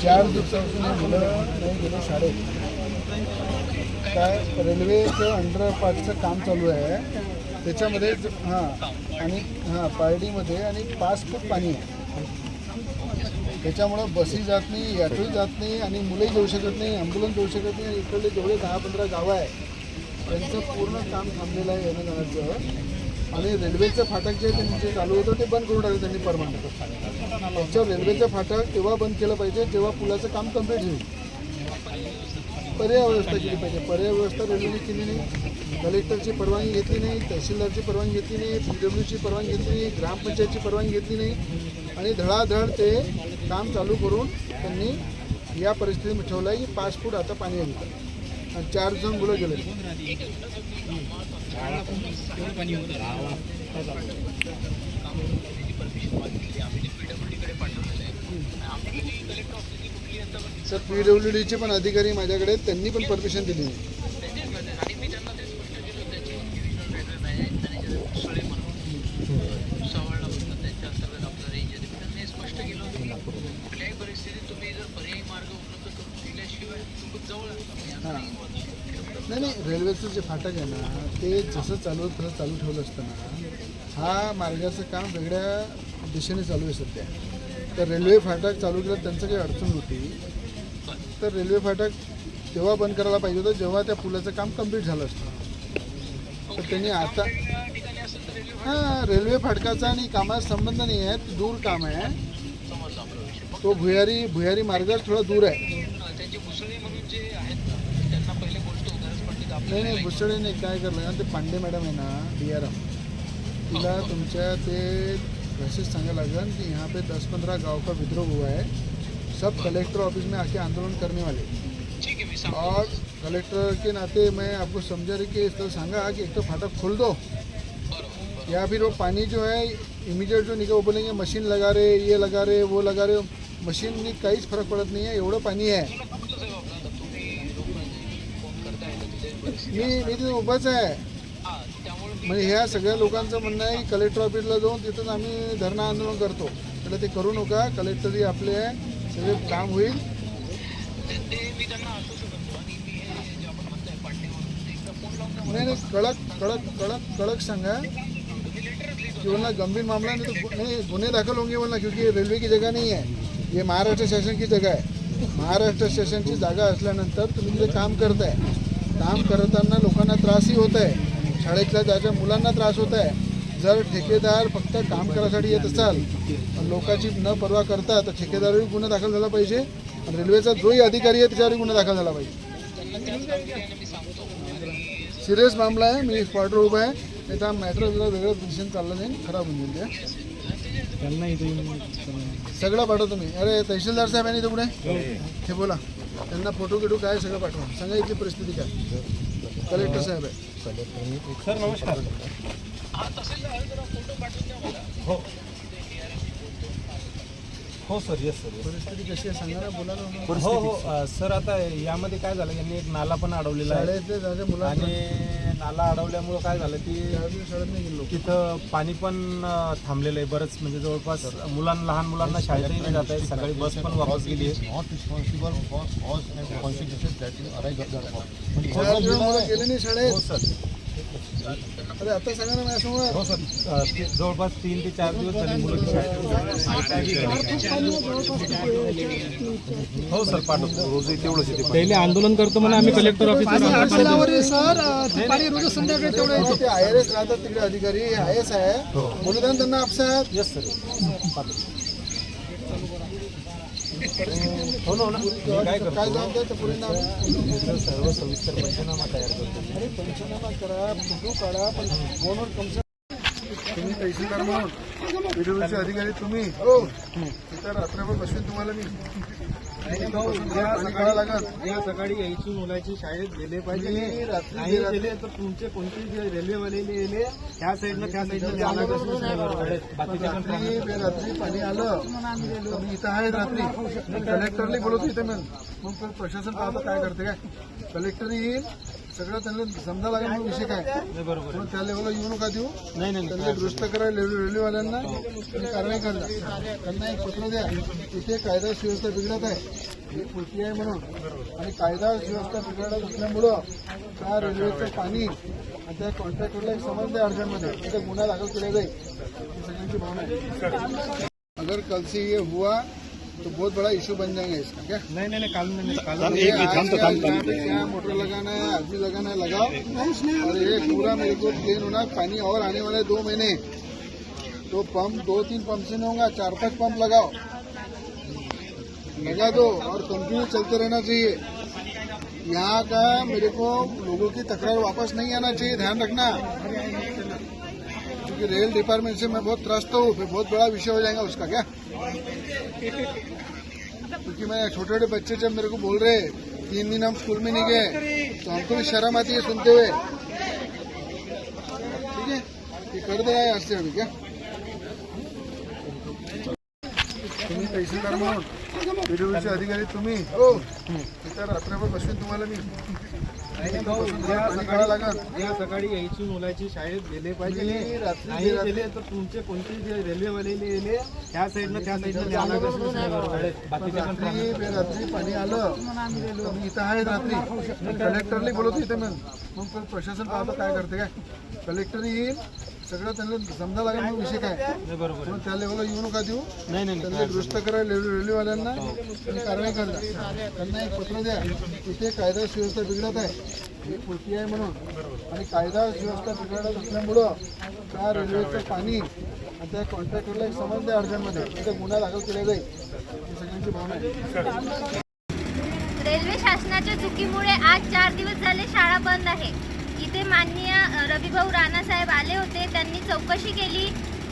4 दिवसापासून मुलं नाही गेले शाळेत. काय रेल्वेचं अंडरपासचं काम चालू आहे त्याच्यामध्ये आणि पारडीमध्ये आणि 5 फूट पाणी आहे. त्याच्यामुळं बसही जात नाही, ॲटोही जात नाही आणि मुलंही जाऊ शकत नाही, ॲम्ब्युलन्स जाऊ शकत नाही. इकडले जेवढे 10-15 गावं आहे त्यांचं पूर्ण काम थांबलेलं आहे येणं जाण्याचं. आणि रेल्वेचं फाटक जे त्यांचे चालू होतं ते बंद करून टाकलं त्यांनी परमनंट. त्याच्यावर रेल्वेचं फाटक तेव्हा बंद केलं पाहिजे जेव्हा पुलाचं काम कंप्लीट होईल. पर्याय व्यवस्था केली पाहिजे. पर्याय व्यवस्था रेल्वेने केली नाही. कलेक्टरची परवानगी घेतली नाही, तहसीलदारची परवानगी घेतली नाही, PWची परवानगी घेतली नाही, ग्रामपंचायतची परवानगी घेतली नाही आणि धडाधड ते काम चालू करून त्यांनी या परिस्थितीत ठेवलं आहे की 5 फूट आता पाणी येतं आणि 4 जण मुलं गेले. सर PWDचे पण अधिकारी माझ्याकडे त्यांनी पण परमिशन दिली नाही. नाही रेल्वेचं जे फाटक आहे ना ते जसं चालू ठेवलं असताना हा मार्गाचं काम वेगळ्या दिशेने चालू आहे सध्या. तर रेल्वे फाटक चालू केलं त्यांचं काही अडचण होती तर रेल्वे फाटक तेव्हा बंद करायला पाहिजे होतं जेव्हा त्या पुलाचं काम कंप्लीट झालं असतं. तर त्यांनी आता रेल्वे फाटकाचा आणि कामाचा संबंध नाही आहे, दूर काम आहे. तो भुयारी मार्ग थोडा दूर आहे. नाही भुसळे नाही काय करलं ना ते पांडे मॅडम है ना DRM तिला तुमच्या ते मैसेज सांगायला लागेल कि यहाँ पे 10-15 गाँव का विद्रोह हुआ है. सब कलेक्टर ऑफिस में आके आंदोलन करने वाले और कलेक्टर के नाते मैं आपको समझा रही कि इस तरह सांगा कि एक तो फाटक खोल दो या फिर वो पानी जो है इमीडिएट जो निकल वो बोलेंगे मशीन लगा रहे ये लगा रहे वो लगा रहे. मशीननी काहीच फरक पडत नाही आहे. एवढं पाणी आहे. मी तिथे उभाच आहे. म्हणजे ह्या सगळ्या लोकांचं म्हणणं आहे की कलेक्टर ऑफिसला जाऊन तिथंच आम्ही धरणं आंदोलन करतो. तर ते करू नका. कलेक्टरही आपले आहे, सगळे काम होईल. नहीं कड़क सांगा कि वरना गंभीर मामला नहीं तो नहीं गुन्हे दाखल होंगे वरना, क्योंकि रेल्वे की जगह नहीं है, ये महाराष्ट्र शासन की जगह है. महाराष्ट्र शासनची जागा असल्यानंतर तुम्ही तिथे काम करताय. काम करताना लोकांना त्रासही होत आहे. शाळेतल्या त्याच्या मुलांना त्रास होत आहे. जर ठेकेदार फक्त काम करायसाठी येत असाल लोकांची न पर्वा करता तर ठेकेदारही गुन्हा दाखल झाला पाहिजे आणि रेल्वेचा जोही अधिकारी आहे त्याच्यावरही गुन्हा दाखल झाला पाहिजे. सिरियस मामला आहे. मी स्पॉटवर उभा आहे. नाही तर मॅटर वेगळं डिसिजन चाललं नाही, खराब होऊन जाईल. त्यांना इथे सगळं पाठवतो मी. अरे तहसीलदार साहेब आहे इथे पुढे हे बोला त्यांना फोटो काय सगळं पाठवा. सांगा इथली परिस्थिती काय. कलेक्टर साहेब आहे. सर नमस्कार. हो सर. Yes sir. परिस्थिती कशी आहे सांगा ना, बोला ना. हो सर. आता यामध्ये काय झालं, यांनी एक नाला पण अडवलेला आहे आणि नाला अडवल्यामुळं काय झालं की शाळेत नाही गेलो तिथं पाणी पण थांबलेलं आहे बरंच. म्हणजे जवळपास लहान मुलांना शाळेतही नाही जात आहे. सकाळी बस पण वापस गेली आहे. गेले नाही शाळेत. हो सर. अरे आता सांगा ना माझ्यासमोर. हो सर. जवळपास 3 ते 4 दिवस झाले मुलं हो सर पाठवतो. रोज तेवढंच येते. पहिले आंदोलन करतो म्हणून आम्ही कलेक्टर ऑफिस ते IRS राहतात तिकडे अधिकारी. IS आहे बोलू द्या त्यांना आपसात. Yes sir. हो ना. काय जबाबदार पुरींना सर्व सविस्तर पंचनामा तयार करतो. अरे पंचनामा करा, फोटो काढा, पण फोनवर कमसा. तुम्ही तहसीलदार म्हणून PWचे अधिकारी तुम्ही हो तिथं रात्रभर बसवेन तुम्हाला मी. या सकाळी यायची मुलाची शाळेत गेले पाहिजे. नाही गेले तर तुमचे कोणते रेल्वेवाले गेले त्या साईडला रात्री पाणी आलं मी इथं आहे. रात्री कलेक्टरने बोलवतो इथे मग प्रशासन पाहतो काय करते काय. कलेक्टर येईल सगळं त्यांना समजा लागेल मग विषय काय. नाही, बरोबर मग त्या लेवलला येऊ नका देऊ. नाही नाही त्यांना दुरुस्त करा रेल्वेवाल्यांना आणि कारवाई करा. त्यांना एक पत्र द्या, तिथे कायदा सुव्यवस्था बिघडत आहे, ही कृती आहे म्हणून, आणि कायदा सुव्यवस्था बिघडत असल्यामुळं त्या रेल्वेचं पाणी आणि त्या कॉन्ट्रॅक्टरला एक समज द्या अर्जंटमध्ये, तिथे गुन्हा दाखल केला जाईल. ही सगळ्यांची भावना आहे. अगर कल से ये हुआ तो बहुत बड़ा इशू बन जाएगा इसका. क्या नहीं नहीं नहीं, कानून नहीं, कानून क्या मोटर लगाना है, आदमी लगाना है, लगाओ. और ये पूरा मेरे को प्लेन होना, पानी और आने वाले 2 महीने, तो पंप 2-3 पंप से नहीं होगा, 4-5 पंप लगाओ, लगा दो और कंटिन्यू चलते रहना चाहिए. यहाँ का मेरे को लोगों की तकरार वापस नहीं आना चाहिए, ध्यान रखना, क्योंकि रेल डिपार्टमेंट से मैं बहुत त्रस्त हूँ, फिर बहुत बड़ा विषय हो जाएगा उसका. क्या क्योंकि मैं छोटे छोटे बच्चे जब मेरे को बोल रहे 3 दिन हम स्कूल में नहीं गए, तो हमको भी शर्म आती है सुनते हुए. ठीक है, ये कर दे आज से अभी. क्या तुम्ही तहसीलदार म्हणून पीडब्ल्यूचे अधिकारी तुम्ही हो, तिथं रात्रभर बसवीन तुम्हाला मी. पाणी काढा लागल. उद्या सकाळी यायची मुलाची शाळेत गेले पाहिजे. मी रात्री नाही गेले तर तुमचे कोणते जे रेल्वेवाले गेले त्या साईडनं रात्री पाणी आलं तर मी इथं आहे. रात्री कलेक्टरला बोलवतो इथे, मग प्रशासन पाहतो काय करते. काय कलेक्टर येईल, सगळं त्यांना समजा लागेल मग विषय काय. नाही, बरोबर मग त्या लेवलला येऊ नका देऊ. नाही नाही त्यांना दुरुस्त करा रेल्वेवाल्यांना आणि कारवाई करा. त्यांना एक पत्र द्या, तिथे कायदा सुव्यवस्था बिघडत आहे, ही कृती आहे म्हणून, आणि कायदा सुव्यवस्था बिघडत असल्यामुळं त्या रेल्वेचं पाणी आणि त्या कॉन्ट्रॅक्टरला एक समज द्या अर्जंटमध्ये, तिथे गुन्हा दाखल केला जाईल. ही सगळ्यांची भावना आहे. रेल्वे शासनाच्या चुकीमुळे आज 4 दिवस झाले शाळा बंद आहे. इथे माननीय रविभाऊ राणा साहेब आले होते, त्यांनी चौकशी केली.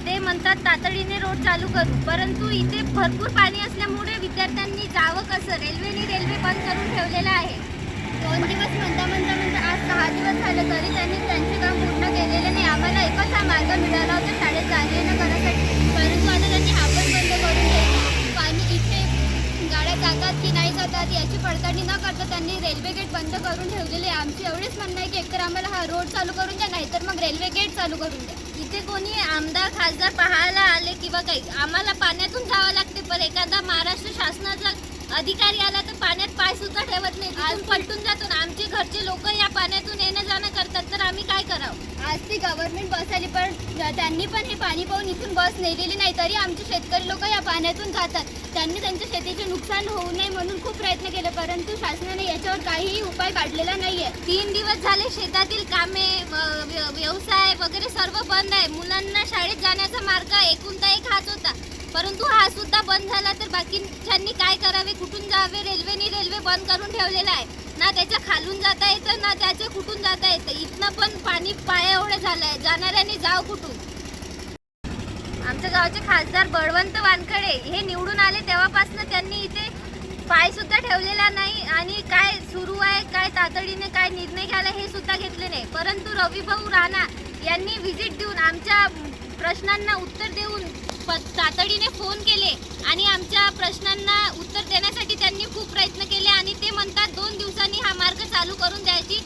ते म्हणतात तातडीने रोड चालू करू, परंतु इथे भरपूर पाणी असल्यामुळे विद्यार्थ्यांनी जावं कसं. रेल्वे बंद करून ठेवलेलं आहे. 2 दिवस म्हणता आज 6 दिवस झाले तरी त्यांनी त्यांचे काम पूर्ण केलेले नाही. आम्हाला एकच हा मार्ग मिळाला होता शाळेत जाणे करण्यासाठी, परंतु आता त्यांनी हा पण बंद करून ठेवले. पाणी इथे गाड्या जातात की नाही जातात याची पडताळणी न करता त्यांनी रेल्वे गेट बंद करून ठेवलेले. आमचे एवढेच म्हणणं आहे की एकतर आम्हाला हा रोड चालू करून द्या, नाहीतर मग रेल्वे गेट चालू करून द्या. इथे कोणी आमदार खासदार पाहायला आले किंवा काही, आम्हाला पाण्यातून जावं लागते. पण एखादा महाराष्ट्र शासनाचा अधिकारी आला तर पाण्यात पाय सुद्धा ठेवत नाही, आज पलटून जातो. आमचे घरचे लोक या पाण्यातून येणं जाणं करतात, तर आम्ही काय करावं. आज ती गव्हर्नमेंट बस आली, पण त्यांनी पण हे पाणी पाहून इथून बस नेलेली नाही, तरी आमचे शेतकरी लोक या पाण्यातून जातात. त्यांनी त्यांच्या शेतीचे नुकसान होऊ नये म्हणून खूप प्रयत्न केले, परंतु शासनाने याच्यावर काहीही उपाय काढलेला नाहीये. 3 दिवस झाले शेतातील कामे, व्यवसाय वगैरे सर्व बंद आहे. मुलांना शाळेत जाण्याचा मार्ग एकुलता एक हाच होता, परंतु हा सुद्धा बंद झाला. तर बाकीच्यांनी काय करावे, कुठून जावे. रेल्वे बंद करून ठेवलेला आहे. ना त्याच्या खालून जाता येतं, ना त्याचे कुठून जाता येतं. इथनं पण पाणी पाया एवढं झालंय, जाणाऱ्यांनी जाव कुठून. आमच्या गावचे खासदार बळवंत वानखडे हे निवडून आले तेव्हापासून त्यांनी इथे पाय सुद्धा ठेवलेला नाही, आणि काय सुरू आहे, काय तातडीने काय निर्णय घ्यायला हे सुद्धा घेतले नाही. परंतु रविभाऊ राणा यांनी व्हिजिट देऊन आमच्या प्रश्नांना उत्तर देऊन तातडीने फोन केले, आणि आमच्या प्रश्नांना उत्तर देण्यासाठी त्यांनी खूप प्रयत्न केले. आणि ते म्हणतात 2 दिवसांनी हा मार्ग चालू करून द्यायची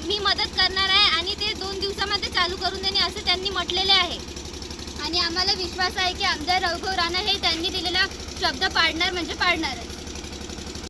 मी मदत करणार आहे, आणि ते 2 दिवसामध्ये चालू करून देणे असं त्यांनी म्हटलेले आहे. आणि आम्हाला विश्वास आहे की आमदार रविभाऊ राणा हे त्यांनी दिलेला शब्द पाळणार म्हणजे पाळणार.